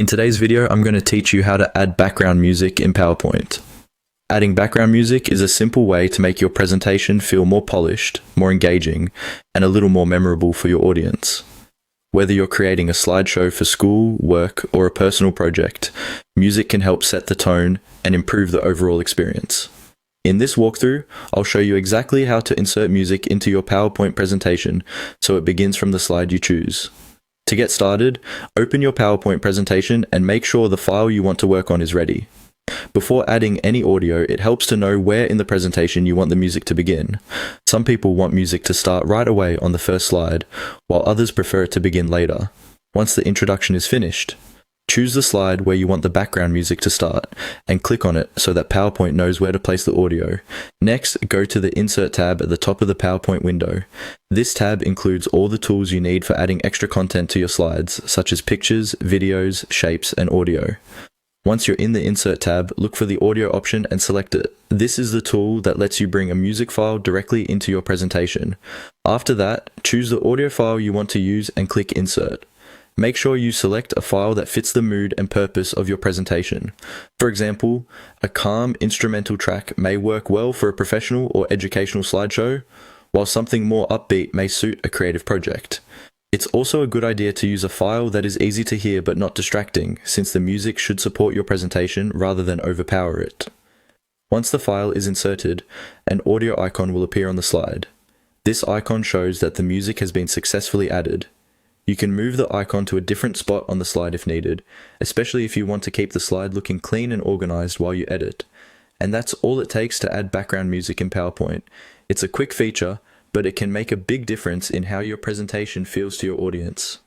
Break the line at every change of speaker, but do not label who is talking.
In today's video, I'm going to teach you how to add background music in PowerPoint. Adding background music is a simple way to make your presentation feel more polished, more engaging, and a little more memorable for your audience. Whether you're creating a slideshow for school, work, or a personal project, music can help set the tone and improve the overall experience. In this walkthrough, I'll show you exactly how to insert music into your PowerPoint presentation so it begins from the slide you choose. To get started, open your PowerPoint presentation and make sure the file you want to work on is ready. Before adding any audio, it helps to know where in the presentation you want the music to begin. Some people want music to start right away on the first slide, while others prefer it to begin later. Once the introduction is finished, choose the slide where you want the background music to start, and click on it so that PowerPoint knows where to place the audio. Next, go to the Insert tab at the top of the PowerPoint window. This tab includes all the tools you need for adding extra content to your slides, such as pictures, videos, shapes, and audio. Once you're in the Insert tab, look for the audio option and select it. This is the tool that lets you bring a music file directly into your presentation. After that, choose the audio file you want to use and click Insert. Make sure you select a file that fits the mood and purpose of your presentation. For example, a calm instrumental track may work well for a professional or educational slideshow, while something more upbeat may suit a creative project. It's also a good idea to use a file that is easy to hear but not distracting, since the music should support your presentation rather than overpower it. Once the file is inserted, an audio icon will appear on the slide. This icon shows that the music has been successfully added. You can move the icon to a different spot on the slide if needed, especially if you want to keep the slide looking clean and organized while you edit. And that's all it takes to add background music in PowerPoint. It's a quick feature, but it can make a big difference in how your presentation feels to your audience.